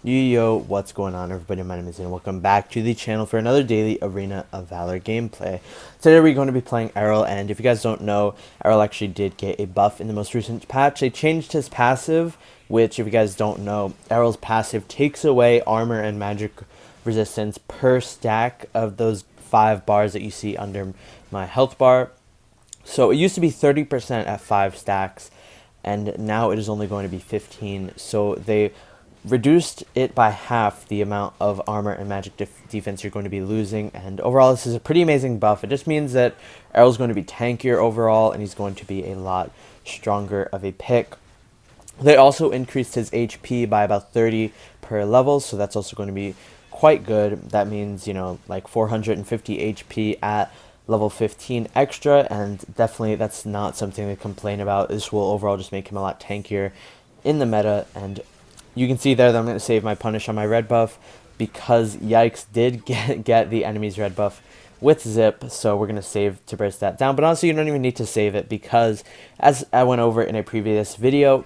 Yo, what's going on everybody? My name is Ian. Welcome back to the channel for another daily Arena of Valor gameplay. Today we're going to be playing Errol, and if you guys don't know, Errol actually did get a buff in the most recent patch. They changed his passive, which if you guys don't know, Errol's passive takes away armor and magic resistance per stack of those 5 bars that you see under my health bar. So it used to be 30% at 5 stacks, and now it is only going to be 15. So they reduced it by half the amount of armor and magic defense you're going to be losing, and overall this is a pretty amazing buff. It just means that Errol's going to be tankier overall, and he's going to be a lot stronger of a pick. They also increased his HP by about 30 per level, so that's also going to be quite good. That means, you know, like 450 HP at level 15 extra, and definitely that's not something to complain about. This will overall just make him a lot tankier in the meta. And you can see there that I'm going to save my punish on my red buff because Yikes did get the enemy's red buff with zip, so we're going to save to burst that down. But honestly, you don't even need to save it because, as I went over in a previous video,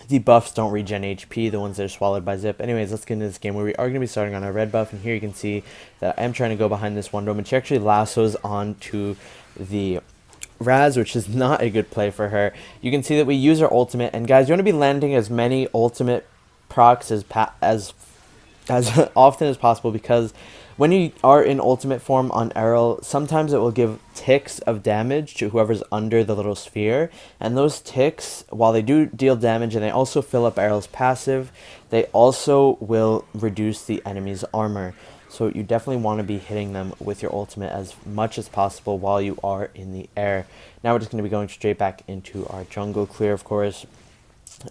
the buffs don't regen HP, the ones that are swallowed by zip. Anyways, let's get into this game where we are going to be starting on our red buff, and here you can see that I am trying to go behind this Wonder Woman. She actually lassos onto the Raz, which is not a good play for her. You can see that we use our ultimate, and guys, you want to be landing as many ultimate procs as often as possible, because when you are in ultimate form on Errol, sometimes it will give ticks of damage to whoever's under the little sphere, and those ticks, while they do deal damage and they also fill up Errol's passive, they also will reduce the enemy's armor. So you definitely want to be hitting them with your ultimate as much as possible while you are in the air. Now we're just going to be going straight back into our jungle clear, of course.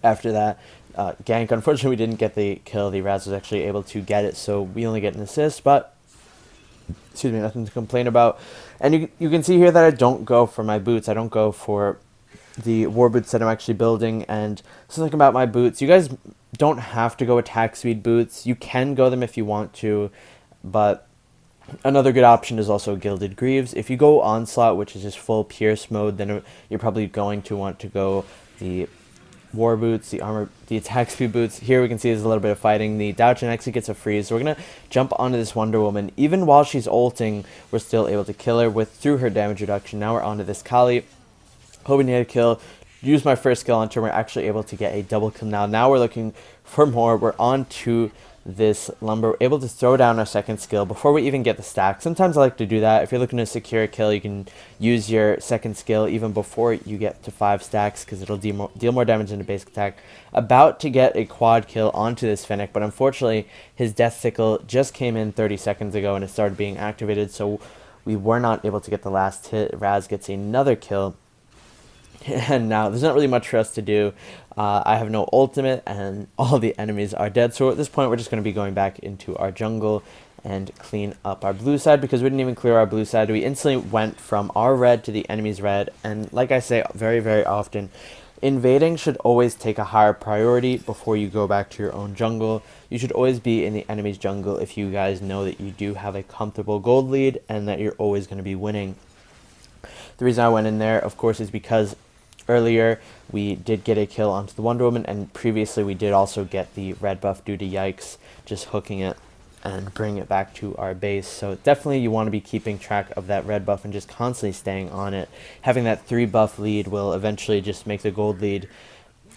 After that, gank. Unfortunately, we didn't get the kill. The Raz was actually able to get it, so we only get an assist, but excuse me, nothing to complain about. And you can see here that I don't go for my boots. I don't go for the war boots that I'm actually building. And something about my boots, you guys don't have to go attack speed boots. You can go them if you want to, but another good option is also Gilded Greaves. If you go Onslaught, which is just full Pierce mode, then you're probably going to want to go the war boots, the attack speed boots. Here we can see there's a little bit of fighting. The Douchin actually gets a freeze, so we're gonna jump onto this Wonder Woman. Even while she's ulting, we're still able to kill her through her damage reduction. Now we're onto this Kali, hoping to get a kill. Use my first skill on turn. We're actually able to get a double kill. Now we're looking for more. We're on to this Lumber. We're able to throw down our second skill before we even get the stack. Sometimes I like to do that. If you're looking to secure a kill, you can use your second skill even before you get to 5 stacks, because it'll deal more damage than a basic attack. About to get a quad kill onto this Fennec, but unfortunately his death sickle just came in 30 seconds ago and it started being activated, so we were not able to get the last hit. Raz gets another kill. And now there's not really much for us to do. I have no ultimate and all the enemies are dead. So at this point we're just going to be going back into our jungle and clean up our blue side, because we didn't even clear our blue side. We instantly went from our red to the enemy's red. And like I say very, very often, invading should always take a higher priority before you go back to your own jungle. You should always be in the enemy's jungle if you guys know that you do have a comfortable gold lead and that you're always going to be winning. The reason I went in there, of course, is because earlier we did get a kill onto the Wonder Woman, and previously we did also get the red buff due to Yikes just hooking it and bring it back to our base. So definitely you want to be keeping track of that red buff and just constantly staying on it. Having that 3 buff lead will eventually just make the gold lead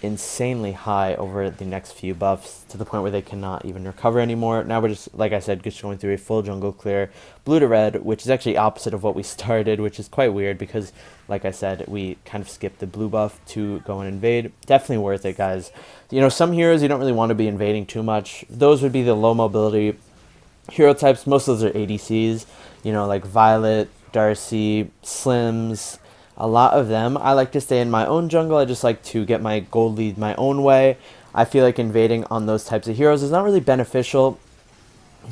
insanely high over the next few buffs, to the point where they cannot even recover anymore. Now we're just, like I said, just going through a full jungle clear, blue to red, which is actually opposite of what we started, which is quite weird because, like I said, we kind of skipped the blue buff to go and invade. Definitely worth it, guys. You know, some heroes you don't really want to be invading too much. Those would be the low mobility hero types. Most of those are ADCs, you know, like Violet, Darcy, Slims. A lot of them, I like to stay in my own jungle. I just like to get my gold lead my own way. I feel like invading on those types of heroes is not really beneficial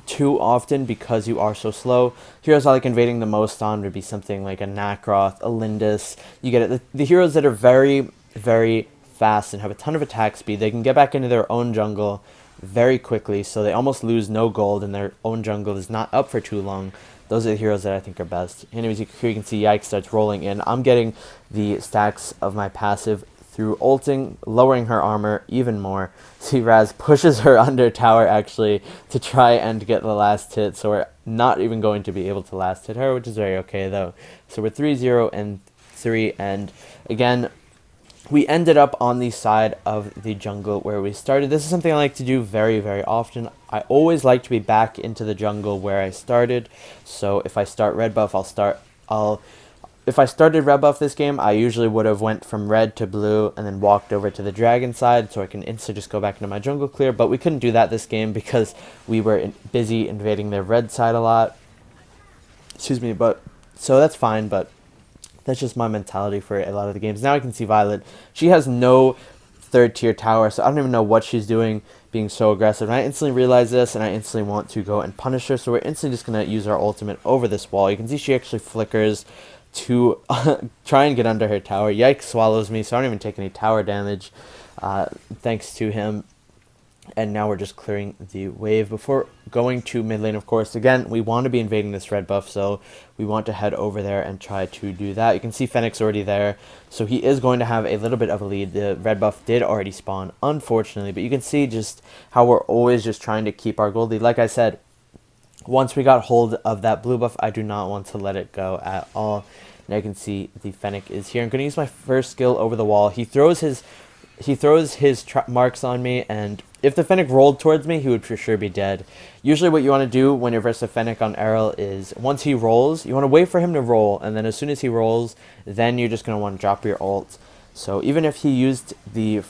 too often because you are so slow. Heroes I like invading the most on would be something like a Nacroth, a Lindis. You get it. The heroes that are very, very fast and have a ton of attack speed, they can get back into their own jungle very quickly, so they almost lose no gold and their own jungle is not up for too long. Those are the heroes that I think are best. Anyways, here you can see Yikes starts rolling in. I'm getting the stacks of my passive through ulting, lowering her armor even more. See, Raz pushes her under tower actually to try and get the last hit, so we're not even going to be able to last hit her, which is very okay though. So we're 3-0 and 3, and again, we ended up on the side of the jungle where we started. This is something I like to do very, very often. I always like to be back into the jungle where I started. So if I start red buff, if I started red buff this game, I usually would have went from red to blue and then walked over to the dragon side so I can instantly just go back into my jungle clear. But we couldn't do that this game because we were busy invading their red side a lot. Excuse me, so that's fine, but that's just my mentality for a lot of the games. Now I can see Violet. She has no third tier tower, so I don't even know what she's doing being so aggressive. And I instantly realize this, and I instantly want to go and punish her. So we're instantly just going to use our ultimate over this wall. You can see she actually flickers to try and get under her tower. Yikes swallows me, so I don't even take any tower damage thanks to him. And now we're just clearing the wave before going to mid lane, of course. Again, we want to be invading this red buff, so we want to head over there and try to do that. You can see Fennec's already there, so he is going to have a little bit of a lead. The red buff did already spawn, unfortunately, but you can see just how we're always just trying to keep our gold lead. Like I said, once we got hold of that blue buff, I do not want to let it go at all. Now you can see the Fennec is here. I'm going to use my first skill over the wall. He throws his marks on me, and if the Fennec rolled towards me, he would for sure be dead. Usually what you want to do when you're versus a Fennec on Errol is once he rolls, you want to wait for him to roll, and then as soon as he rolls, then you're just going to want to drop your ult. So even if he used the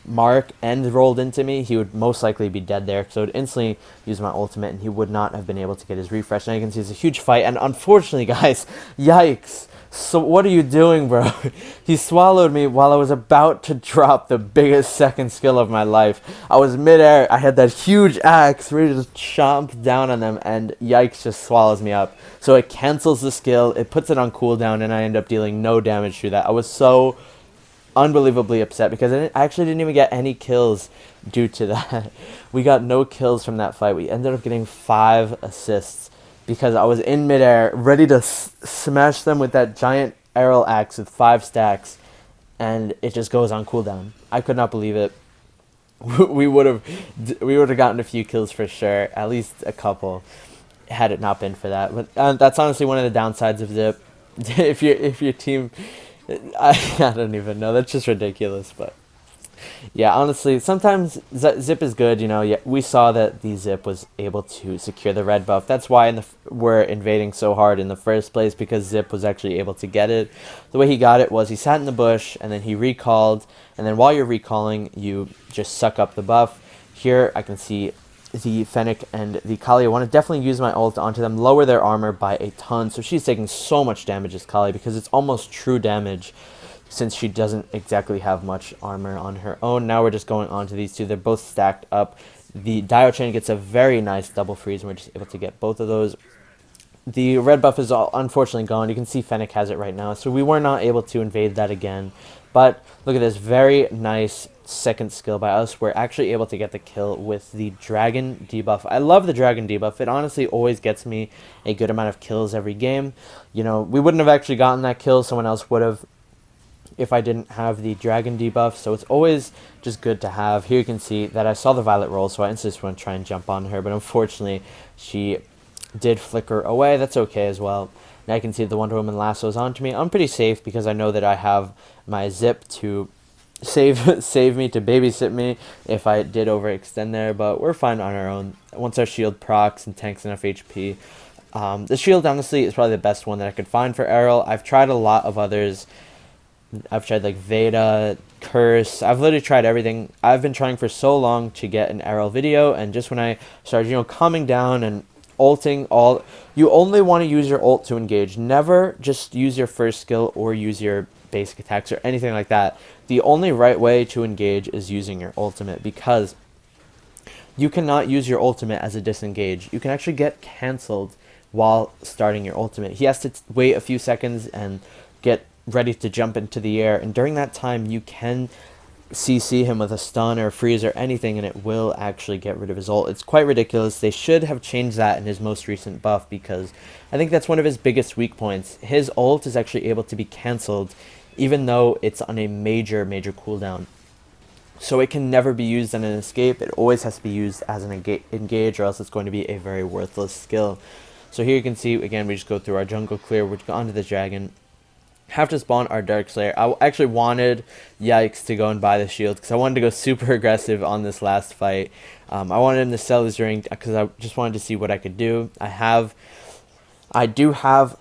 mark and rolled into me, he would most likely be dead there. So I would instantly use my ultimate, and he would not have been able to get his refresh. Now you can see it's a huge fight, and unfortunately, guys, yikes. So what are you doing, bro? He swallowed me while I was about to drop the biggest second skill of my life. I was midair. I had that huge axe ready to chomp down on them, and yikes just swallows me up. So it cancels the skill. It puts it on cooldown, and I end up dealing no damage through that. I was so unbelievably upset because I actually didn't even get any kills due to that. We got no kills from that fight. We ended up getting 5 assists. Because I was in midair, ready to smash them with that giant Errol axe with 5 stacks, and it just goes on cooldown. I could not believe it. We would have gotten a few kills for sure, at least a couple, had it not been for that. But that's honestly one of the downsides of Zip. if your team, I don't even know. That's just ridiculous, but. Yeah, honestly, sometimes Zip is good, you know. Yeah, we saw that the Zip was able to secure the red buff. That's why we're invading so hard in the first place, because Zip was actually able to get it. The way he got it was he sat in the bush, and then he recalled, and then while you're recalling, you just suck up the buff. Here, I can see the Fennec and the Kali. I want to definitely use my ult onto them, lower their armor by a ton. So she's taking so much damage as Kali, because it's almost true damage, since she doesn't exactly have much armor on her own. Now we're just going on to these two. They're both stacked up. The Dio Chain gets a very nice double freeze, and we're just able to get both of those. The red buff is unfortunately gone. You can see Fennec has it right now, so we were not able to invade that again. But look at this very nice second skill by us. We're actually able to get the kill with the Dragon debuff. I love the Dragon debuff. It honestly always gets me a good amount of kills every game. You know, we wouldn't have actually gotten that kill. Someone else would have, if I didn't have the Dragon debuff, so it's always just good to have. Here you can see that I saw the Violet roll, so I instantly just want to try and jump on her, but unfortunately she did flicker away. That's okay as well. Now you can see the Wonder Woman lassos onto me. I'm pretty safe because I know that I have my Zip to save me, to babysit me if I did overextend there, but we're fine on our own. Once our shield procs and tanks enough HP. The shield, honestly, is probably the best one that I could find for Errol. I've tried a lot of others. I've tried like Veda, Curse. I've literally tried everything. I've been trying for so long to get an Errol video, and just when I started, you know, calming down and ulting, you only want to use your ult to engage. Never just use your first skill or use your basic attacks or anything like that. The only right way to engage is using your ultimate, because you cannot use your ultimate as a disengage. You can actually get cancelled while starting your ultimate. He has to wait a few seconds and get ready to jump into the air, and during that time you can CC him with a stun or a freeze or anything, and it will actually get rid of his ult. It's quite ridiculous. They should have changed that in his most recent buff, because I think that's one of his biggest weak points. His ult is actually able to be cancelled even though it's on a major cooldown. So it can never be used in an escape. It always has to be used as an engage, or else it's going to be a very worthless skill. So here you can see, again, we just go through our jungle clear, we go onto the dragon, have to spawn our Dark Slayer. I actually wanted Yikes to go and buy the shield because I wanted to go super aggressive on this last fight. I wanted him to sell his ring because I just wanted to see what I could do. I do have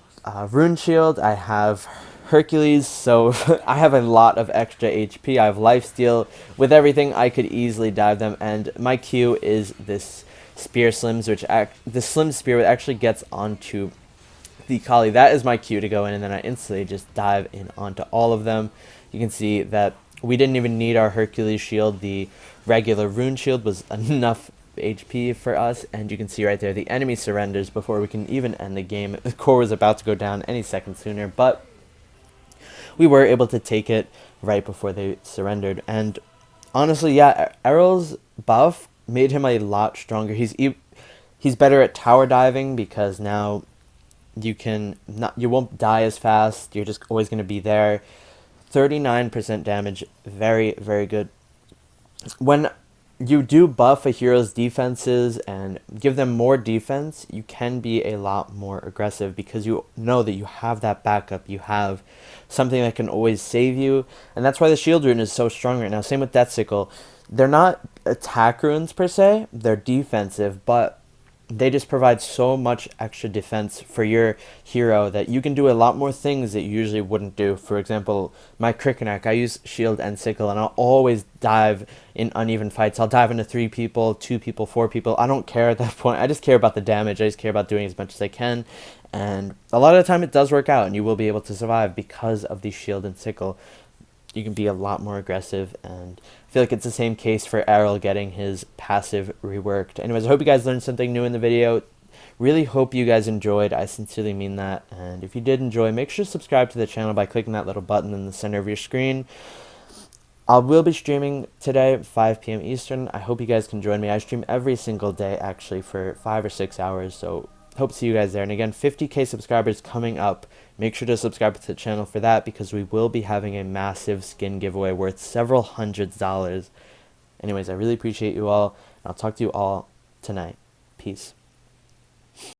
Rune Shield, I have Hercules, so I have a lot of extra HP. I have Lifesteal. With everything, I could easily dive them, and my Q is this Spear Slims, which the Slim Spear actually gets onto the Kali. That is my Q to go in, and then I instantly just dive in onto all of them. You can see that we didn't even need our Hercules shield. The regular Rune Shield was enough HP for us, and you can see right there the enemy surrenders before we can even end the game. The core was about to go down any second sooner, but we were able to take it right before they surrendered. And honestly, yeah, Errol's buff made him a lot stronger. He's better at tower diving because now you won't die as fast. You're just always going to be there. 39% damage, very good. When you do buff a hero's defenses and give them more defense, you can be a lot more aggressive because you know that you have that backup. You have something that can always save you, and that's why the shield rune is so strong right now. Same with Death Sickle. They're not attack runes per se, they're defensive, but they just provide so much extra defense for your hero that you can do a lot more things that you usually wouldn't do. For example, my Crickenack, I use shield and sickle, and I'll always dive in uneven fights. I'll dive into 3 people, 2 people, 4 people. I don't care at that point. I just care about the damage. I just care about doing as much as I can. And a lot of the time it does work out, and you will be able to survive because of the shield and sickle. You can be a lot more aggressive, and I feel like it's the same case for Errol getting his passive reworked. Anyways, I hope you guys learned something new in the video. Really hope you guys enjoyed. I sincerely mean that. And if you did enjoy, make sure to subscribe to the channel by clicking that little button in the center of your screen. I will be streaming today at 5 p.m. Eastern. I hope you guys can join me. I stream every single day, actually, for 5 or 6 hours, so hope to see you guys there. And again, 50k subscribers coming up. Make sure to subscribe to the channel for that, because we will be having a massive skin giveaway worth several $100s. Anyways, I really appreciate you all, and I'll talk to you all tonight. Peace.